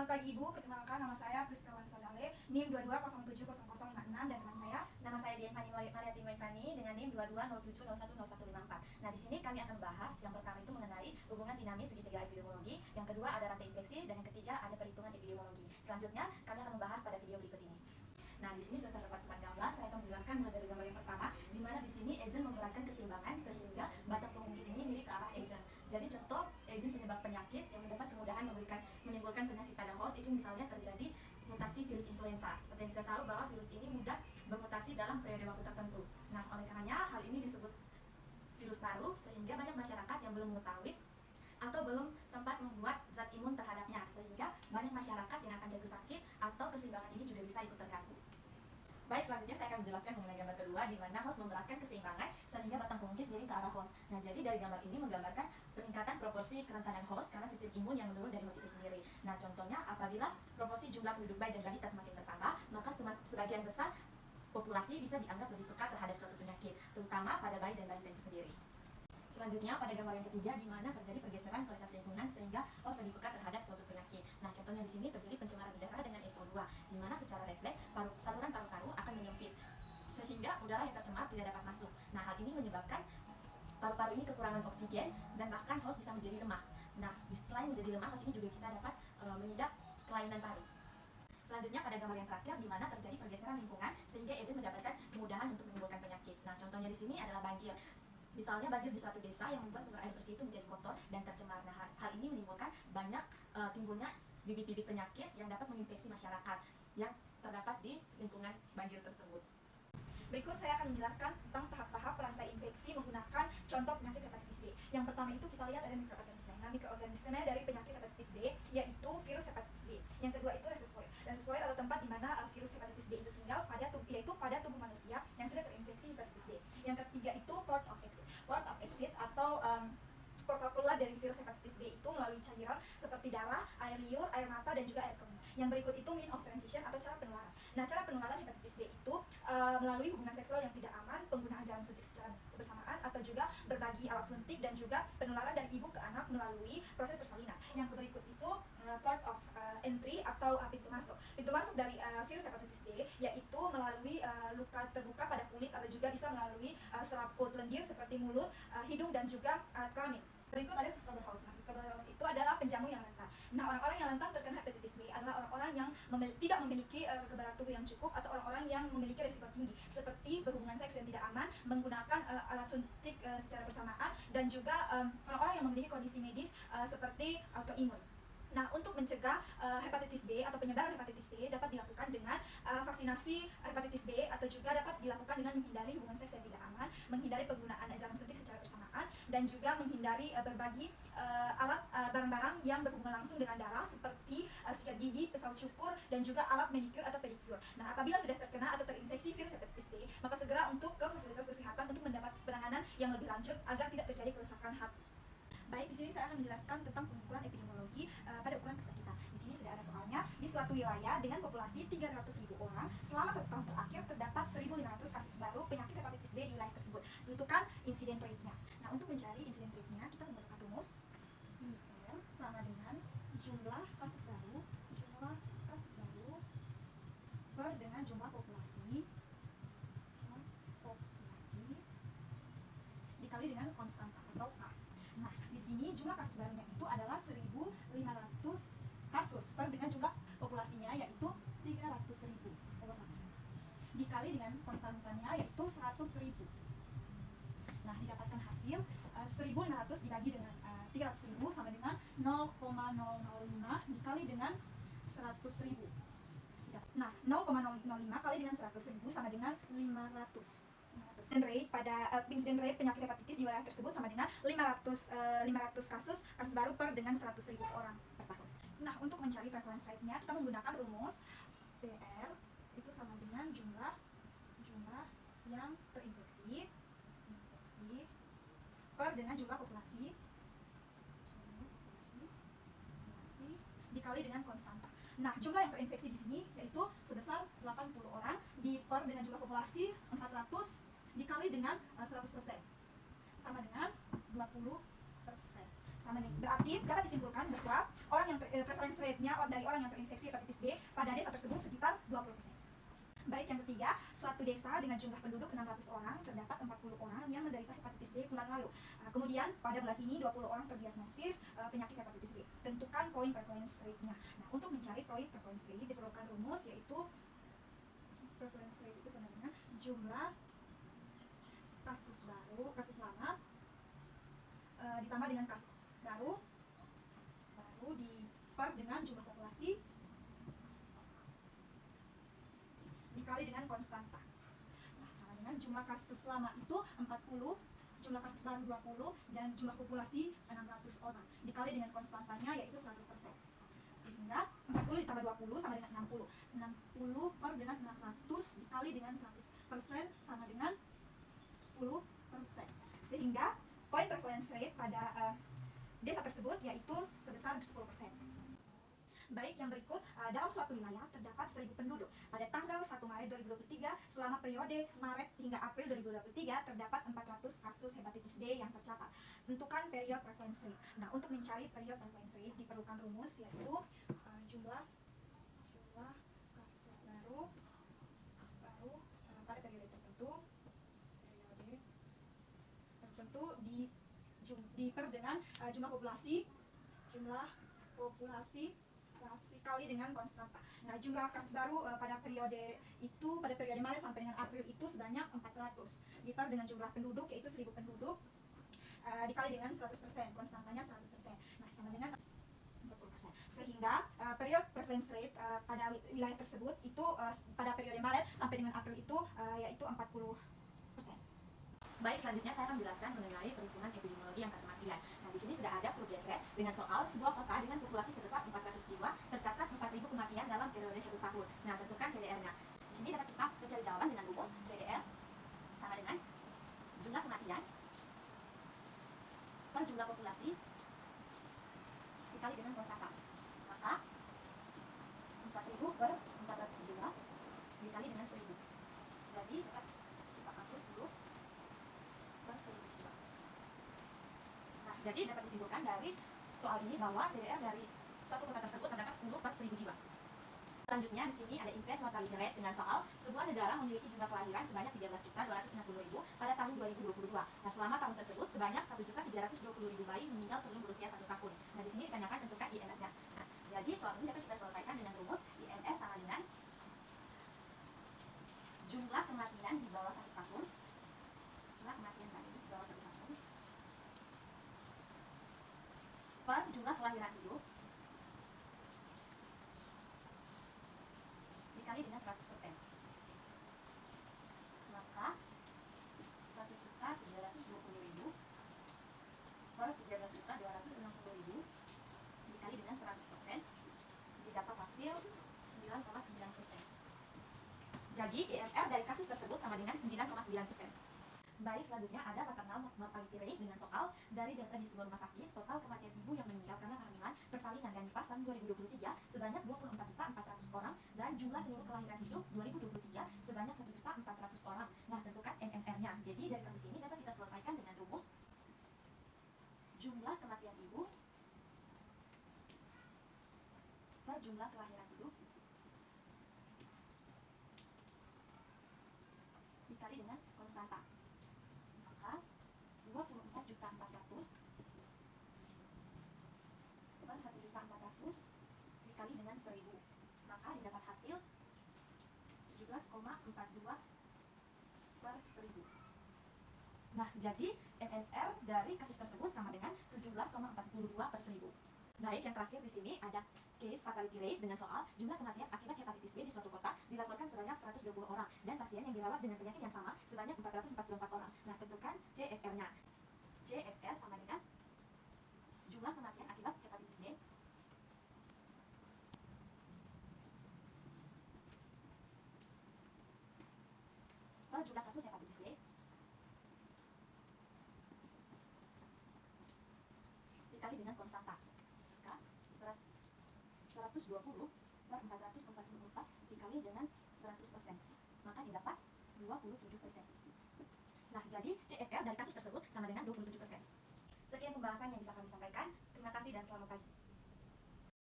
Selamat pagi Ibu, perkenalkan nama saya Priskawan Sodale, NIM 22070056 dan teman saya. Nama saya Dian Fani Mariati Fani dengan NIM 2207010154. Nah, di sini kami akan bahas yang pertama itu mengenai hubungan dinamis segitiga epidemiologi, yang kedua ada rantai infeksi, dan yang ketiga ada perhitungan epidemiologi. Selanjutnya kami akan membahas pada video berikut ini. Nah, di sini sudah terdapat 4 gambar. Saya akan menjelaskan mulai dari gambar yang pertama, di mana di sini agent memperankan keseimbangan sehingga batang pengungkit ini mirip ke arah agent. Jadi contoh agent penyebab penyakit yang mendapat kemudahan menimbulkan penyakit pada host itu misalnya terjadi mutasi virus influenza. Seperti yang kita tahu bahwa virus ini mudah bermutasi dalam periode waktu tertentu. Nah, oleh karenanya hal ini disebut virus baru sehingga banyak masyarakat yang belum mengetahui atau belum sempat membuat zat imun terhadapnya, sehingga banyak masyarakat yang akan jatuh sakit atau keseimbangan ini juga bisa ikut terganggu. Baik, selanjutnya saya akan menjelaskan mengenai gambar kedua, di mana host memberatkan keseimbangan sehingga batang pengungkit miring ke arah host. Nah, jadi dari gambar ini menggambarkan peningkatan proporsi kerentanan host karena sistem imun yang menurun dari host itu sendiri. Nah, contohnya apabila proporsi jumlah penduduk bayi dan balita semakin bertambah, maka sebagian besar populasi bisa dianggap lebih peka terhadap suatu penyakit, terutama pada bayi dan balita itu sendiri. Selanjutnya pada gambar yang ketiga, di mana terjadi pergeseran kualitas lingkungan sehingga host lebih peka terhadap suatu penyakit. Nah, contohnya di sini terjadi pencemaran udara dengan SO2, di mana secara refleks saluran paru-paru akan menyempit sehingga udara yang tercemar tidak dapat masuk. Nah, hal ini menyebabkan paru-paru ini kekurangan oksigen dan bahkan host bisa menjadi lemah. Nah, selain menjadi lemah, host ini juga bisa dapat mengidap kelainan paru. Selanjutnya pada gambar yang terakhir, di mana terjadi pergeseran lingkungan sehingga agent mendapatkan kemudahan untuk menimbulkan penyakit. Nah, contohnya di sini adalah banjir. Misalnya banjir di suatu desa yang membuat sumber air bersih itu menjadi kotor dan tercemar. Nah, hal ini menimbulkan banyak timbulnya bibit-bibit penyakit yang dapat menginfeksi masyarakat yang terdapat di lingkungan banjir tersebut. Berikut saya akan menjelaskan tentang tahap-tahap rantai infeksi menggunakan contoh penyakit hepatitis B. Yang pertama itu kita lihat ada mikroorganisme. Nah, mikroorganisme dari penyakit hepatitis B yaitu virus hepatitis B. Yang kedua itu reservoir. Reservoir atau tempat di mana virus hepatitis B itu tinggal pada tubuh manusia yang sudah terinfeksi hepatitis B. Yang ketiga itu port of exit. Port of exit atau portal keluar dari virus hepatitis B itu melalui cairan seperti darah, air liur, air mata, dan juga air kemih. Yang berikut itu means of transmission atau cara penularan. Nah, cara penularan hepatitis B itu melalui hubungan seksual yang tidak aman, penggunaan jarum suntik secara bersamaan, atau juga berbagi alat suntik, dan juga penularan dari ibu ke anak melalui proses persalinan. Yang berikut itu port of entry atau pintu masuk. Pintu masuk dari virus hepatitis B yaitu melalui luka terbuka pada kulit atau juga bisa melalui selaput lendir seperti mulut, hidung, dan juga kelamin. Berikut ada susceptible host. Nah, susceptible host itu adalah penjamu yang rentan. Nah, orang-orang yang rentan terkena hepatitis B adalah orang-orang yang tidak memiliki kekebalan tubuh yang cukup atau orang-orang yang memiliki risiko tinggi seperti berhubungan seks yang tidak aman, menggunakan alat suntik secara bersamaan, dan juga orang-orang yang memiliki kondisi medis seperti autoimun. Nah, untuk mencegah hepatitis B atau penyebaran hepatitis B dapat dilakukan dengan vaksinasi hepatitis B, atau juga dapat dilakukan dengan menghindari hubungan seks yang tidak aman, menghindari penggunaan jarum suntik secara bersamaan, dan juga menghindari berbagi alat barang-barang yang berhubungan langsung dengan darah seperti sikat gigi, pisau cukur, dan juga alat manicure atau pedicure. Nah, apabila sudah terkena atau terinfeksi virus hepatitis B, maka segera untuk ke fasilitas kesehatan untuk mendapat penanganan yang lebih lanjut agar tidak terjadi kerusakan hati. Baik, di sini saya akan menjelaskan tentang pengukuran epidemiologi pada ukuran kesakitan. Di sini sudah ada soalnya. Di suatu wilayah dengan populasi 300.000 orang, selama 1 tahun terakhir terdapat 1.500 kasus baru penyakit hepatitis B di wilayah tersebut. Tentukan insiden rate-nya. Nah, untuk mencari insiden rate-nya, kita menggunakan rumus IR sama dengan jumlah kasus baru per dengan jumlah populasi dikali dengan konstanta atau K. Nah, di sini jumlah kasus barunya itu adalah 1.500 kasus per dengan jumlah populasinya yaitu 300.000 orang. Dikali dengan konstantanya yaitu 100.000. Nah, didapatkan hasil 1.500 dibagi dengan 300.000 sama dengan 0,005 dikali dengan 100.000. Nah, 0,005 kali dengan 100.000 sama dengan 500. Incident rate penyakit hepatitis di wilayah tersebut sama dengan 500 kasus baru per dengan 100.000 orang per tahun. Nah, untuk mencari prevalence rate-nya kita menggunakan rumus PR itu sama dengan jumlah yang terinfeksi per dengan jumlah populasi dikali dengan konstanta. Nah, jumlah yang terinfeksi di sini yaitu sebesar 80 orang per dengan jumlah populasi 400 dikali dengan 100% sama dengan 20%. Berarti dapat disimpulkan bahwa orang yang prevalence rate-nya dari orang yang terinfeksi hepatitis B pada desa tersebut sekitar 20%. Baik, yang ketiga, suatu desa dengan jumlah penduduk 600 orang terdapat 40 orang yang menderita hepatitis B bulan lalu. Kemudian pada bulan ini 20 orang terdiagnosis penyakit hepatitis B. Tentukan poin prevalence rate-nya. Nah, untuk mencari poin prevalence rate diperlukan rumus, yaitu prevalence rate itu sama dengan jumlah kasus lama ditambah dengan kasus baru diper dengan jumlah populasi dikali dengan konstanta. Nah, sama dengan jumlah kasus lama itu 40, jumlah kasus baru 20, dan jumlah populasi 600 orang dikali dengan konstantanya yaitu 100%. Sehingga 40 ditambah 20 sama dengan 60. 60 per dengan 600 dikali dengan 100% sama dengan 10%. Sehingga poin prevalence rate pada desa tersebut yaitu sebesar 10%. Baik, yang berikut, dalam suatu wilayah terdapat 1000 penduduk. Pada tanggal 1 Maret 2023, selama periode Maret hingga April 2023, terdapat 400 kasus hepatitis B yang tercatat. Tentukan period prevalence rate. Nah, untuk mencari period prevalence rate diperlukan rumus, yaitu jumlah kasus baru pada periode tertentu diper dengan jumlah populasi kali dengan konstanta. Nah, jumlah kasus baru pada periode Maret sampai dengan April itu sebanyak 400 diper dengan jumlah penduduk yaitu 1000 penduduk dikali dengan 100%, konstantanya 100%. Nah, sama dengan 40%. Sehingga period prevalence rate pada wilayah tersebut itu pada periode Maret sampai dengan April itu yaitu 40%. Baik, selanjutnya saya akan menjelaskan mengenai perhitungan epidemiologi angka kematian. Nah, di sini sudah ada proof genre dengan soal sebuah kota dengan populasi sebesar 400 jiwa tercatat 4.000 kematian dalam periode 1 tahun. Nah, tentukan CDR-nya. Di sini dapat kita mencari jawaban dengan rumus CDR sama dengan jumlah kematian per jumlah populasi dikali dengan konstanta. Maka 4.000 per 400 jiwa dikali dengan 1.000. Jadi dapat kita hapus dulu. Nah, jadi dapat disimpulkan dari soal ini bahwa CDR dari suatu kota tersebut terdapat 10 per 1000 jiwa. Selanjutnya di sini ada infant mortality rate dengan soal sebuah negara memiliki jumlah kelahiran sebanyak 13.260.000 pada tahun 2022. Nah, selama tahun tersebut sebanyak 1.320.000 bayi meninggal sebelum berusia 1 tahun. Nah, di sini ditanyakan tentukan IMR-nya. Nah, jadi soal ini dapat kita selesaikan dengan rumus IMR sama dengan jumlah kematian di bawah 1 tahun. Jumlah kematian bayi di bawah 1 tahun per jumlah kelahiran hidup dikali dengan 100%. Maka 1.320.000 per 13.260.000 dikali dengan 100% didapat hasil 9,9%. Jadi IMR dari kasus tersebut sama dengan 9,9%. Baik, selanjutnya ada maternal mortality rate dengan soal dari data di sebuah rumah sakit, total kematian ibu yang meninggal karena kehamilan, persalinan, dan nifas tahun 2023 sebanyak 24.400 orang dan jumlah seluruh kelahiran hidup 2023 sebanyak 1.400 orang. Nah, tentukan MMR-nya. Jadi dari kasus ini dapat kita selesaikan dengan rumus jumlah kematian ibu per jumlah kelahiran hidup dikali dengan konstanta. Maka 24.400 per 1.400 dikali dengan 1000. Maka didapat hasil 17,42 per 1000. Nah, jadi MMR dari kasus tersebut sama dengan 17,42 per 1000. Baik, yang terakhir di sini ada case fatality rate dengan soal jumlah kematian akibat hepatitis B di suatu kota dilaporkan sebanyak 120 orang dan pasien yang dirawat dengan penyakit yang sama sebanyak 444 orang. Nah, tentukan CFR-nya. CFR sama dengan jumlah kematian akibat hepatitis B per jumlah kasus hepatitis B dikali dengan konstanta. Maka 120 per 444 dikali dengan 100%. Maka didapat 27%. Nah, jadi CFR dari kasus tersebut sama dengan 27%. Sekian pembahasan yang bisa kami sampaikan. Terima kasih dan selamat pagi.